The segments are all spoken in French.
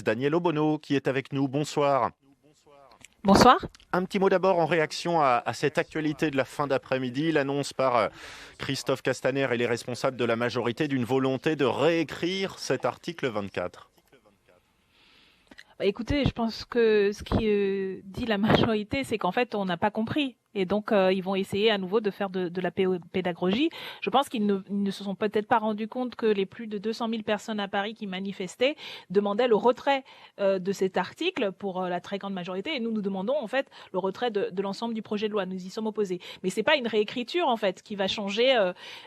Daniel Obono qui est avec nous. Bonsoir. Bonsoir. Un petit mot d'abord en réaction à cette actualité de la fin d'après-midi, l'annonce par Christophe Castaner et les responsables de la majorité d'une volonté de réécrire cet article 24. Écoutez, je pense que ce qui dit la majorité, c'est qu'en fait, on n'a pas compris. Et donc, ils vont essayer à nouveau de faire de la pédagogie. Je pense qu'ils ne se sont peut-être pas rendus compte que les plus de 200 000 personnes à Paris qui manifestaient demandaient le retrait de cet article pour la très grande majorité. Et nous demandons en fait le retrait de l'ensemble du projet de loi. Nous y sommes opposés. Mais c'est pas une réécriture en fait qui va changer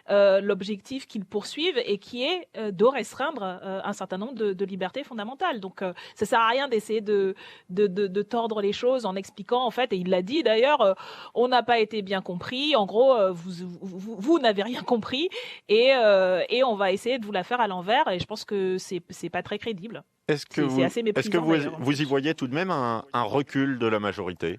l'objectif qu'ils poursuivent et qui est de restreindre un certain nombre de libertés fondamentales. Donc, ça sert à rien d'essayer de tordre les choses en expliquant en fait. Et il l'a dit d'ailleurs. On n'a pas été bien compris. En gros, vous n'avez rien compris et on va essayer de vous la faire à l'envers. Et je pense que c'est pas très crédible. C'est assez méprisant. Vous y voyez tout de même un recul de la majorité ?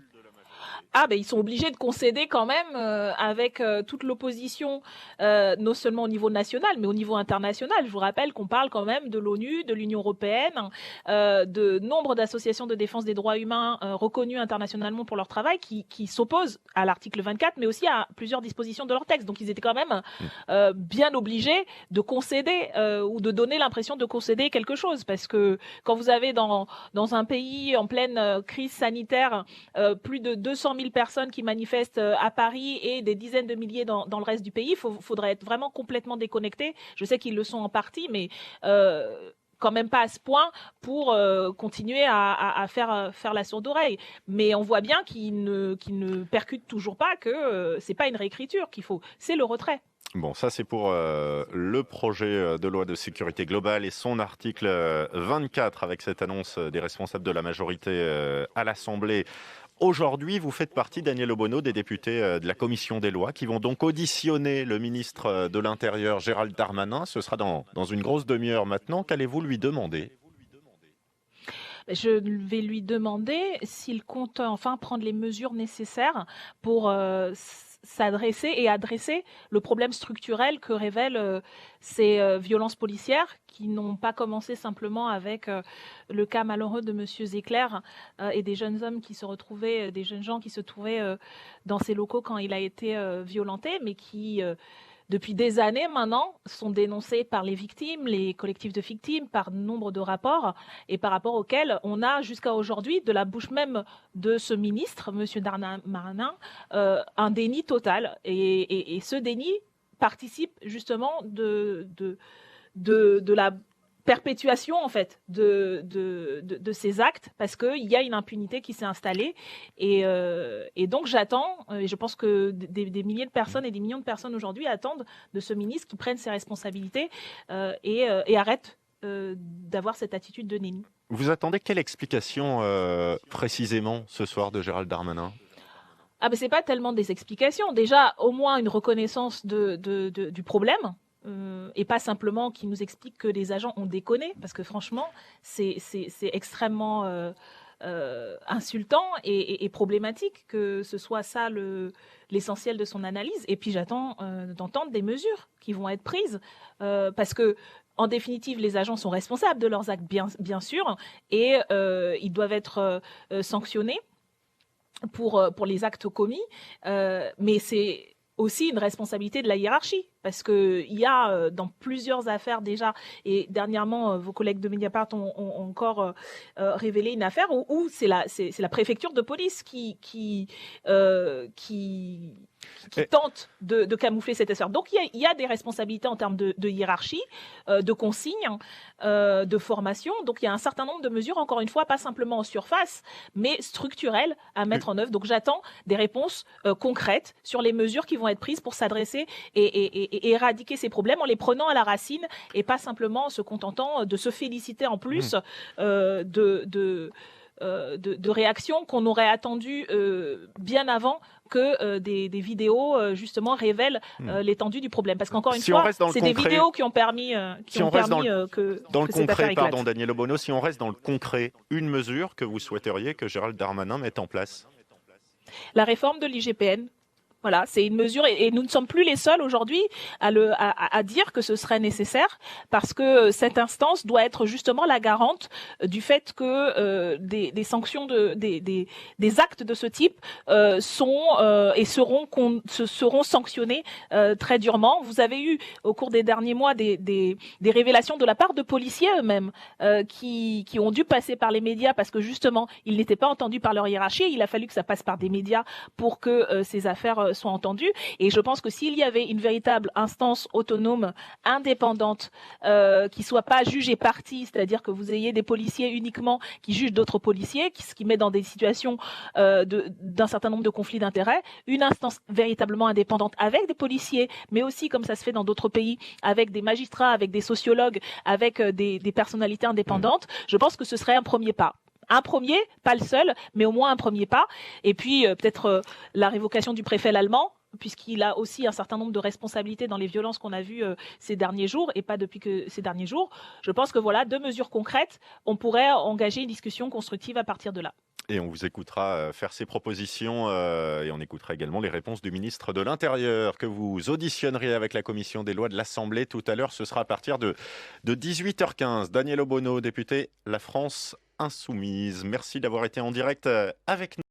Ils sont obligés de concéder quand même avec toute l'opposition, non seulement au niveau national, mais au niveau international. Je vous rappelle qu'on parle quand même de l'ONU, de l'Union européenne, de nombre d'associations de défense des droits humains reconnues internationalement pour leur travail, qui s'opposent à l'article 24, mais aussi à plusieurs dispositions de leur texte. Donc ils étaient quand même bien obligés de concéder ou de donner l'impression de concéder quelque chose. Parce que quand vous avez dans un pays en pleine crise sanitaire plus de 200 000 personnes qui manifestent à Paris et des dizaines de milliers dans le reste du pays, faudrait être vraiment complètement déconnecté. Je sais qu'ils le sont en partie, mais quand même pas à ce point pour continuer à faire la sourde oreille. Mais on voit bien qu'ils ne percutent toujours pas que c'est pas une réécriture qu'il faut, c'est le retrait. Bon, ça c'est pour le projet de loi de sécurité globale et son article 24 avec cette annonce des responsables de la majorité à l'Assemblée. Aujourd'hui, vous faites partie, Daniel Obono, des députés de la Commission des lois qui vont donc auditionner le ministre de l'Intérieur, Gérald Darmanin. Ce sera dans une grosse demi-heure maintenant. Qu'allez-vous lui demander ? Je vais lui demander s'il compte enfin prendre les mesures nécessaires pour s'adresser et adresser le problème structurel que révèlent ces violences policières qui n'ont pas commencé simplement avec le cas malheureux de Monsieur Zecler et des jeunes hommes qui se retrouvaient, des jeunes gens qui se trouvaient dans ces locaux quand il a été violenté, mais qui depuis des années maintenant, sont dénoncés par les victimes, les collectifs de victimes, par nombre de rapports, et par rapport auxquels on a jusqu'à aujourd'hui, de la bouche même de ce ministre, M. Darmanin, un déni total. Et ce déni participe justement de la perpétuation en fait de ces actes parce qu'il y a une impunité qui s'est installée et donc j'attends et je pense que des milliers de personnes et des millions de personnes aujourd'hui attendent de ce ministre qui prenne ses responsabilités et arrête d'avoir cette attitude de déni. Vous attendez quelle explication précisément ce soir de Gérald Darmanin ? C'est pas tellement des explications, déjà au moins une reconnaissance du problème. Et pas simplement qui nous explique que les agents ont déconné, parce que franchement, c'est extrêmement insultant et problématique que ce soit ça l'essentiel de son analyse. Et puis j'attends d'entendre des mesures qui vont être prises, parce que en définitive, les agents sont responsables de leurs actes, bien sûr, et ils doivent être sanctionnés pour les actes commis, mais c'est aussi une responsabilité de la hiérarchie, parce qu'il y a dans plusieurs affaires déjà, et dernièrement vos collègues de Mediapart ont encore révélé une affaire où c'est la préfecture de police qui tente de camoufler cette affaire. Donc il y a des responsabilités en termes de hiérarchie, de consignes, de formation. Donc il y a un certain nombre de mesures, encore une fois, pas simplement en surface, mais structurelles à mettre en œuvre. Donc j'attends des réponses concrètes sur les mesures qui vont être prises pour s'adresser et éradiquer ces problèmes en les prenant à la racine et pas simplement en se contentant de se féliciter en plus de réactions qu'on aurait attendues bien avant que des vidéos justement révèlent l'étendue du problème. Parce qu'encore une fois, c'est des vidéos qui ont permis que cette affaire éclate. Pardon, Daniel Obono, si on reste dans le concret, une mesure que vous souhaiteriez que Gérald Darmanin mette en place ? La réforme de l'IGPN. Voilà, c'est une mesure et nous ne sommes plus les seuls aujourd'hui à dire que ce serait nécessaire parce que cette instance doit être justement la garante du fait que des sanctions des actes de ce type sont et seront sanctionnés très durement. Vous avez eu au cours des derniers mois des révélations de la part de policiers eux-mêmes qui ont dû passer par les médias parce que justement ils n'étaient pas entendus par leur hiérarchie. Il a fallu que ça passe par des médias pour que ces affaires soient entendues. Et je pense que s'il y avait une véritable instance autonome, indépendante, qui soit pas juge et partie, c'est-à-dire que vous ayez des policiers uniquement qui jugent d'autres policiers, ce qui met dans des situations d'un certain nombre de conflits d'intérêts, une instance véritablement indépendante avec des policiers, mais aussi comme ça se fait dans d'autres pays, avec des magistrats, avec des sociologues, avec des personnalités indépendantes, je pense que ce serait un premier pas. Un premier, pas le seul, mais au moins un premier pas. Et puis peut-être la révocation du préfet allemand, puisqu'il a aussi un certain nombre de responsabilités dans les violences qu'on a vues ces derniers jours, et pas depuis que ces derniers jours. Je pense que voilà, 2 mesures concrètes, on pourrait engager une discussion constructive à partir de là. Et on vous écoutera faire ces propositions et on écoutera également les réponses du ministre de l'Intérieur que vous auditionnerez avec la commission des lois de l'Assemblée tout à l'heure. Ce sera à partir de 18h15. Daniel Obono, député La France Insoumise. Merci d'avoir été en direct avec nous.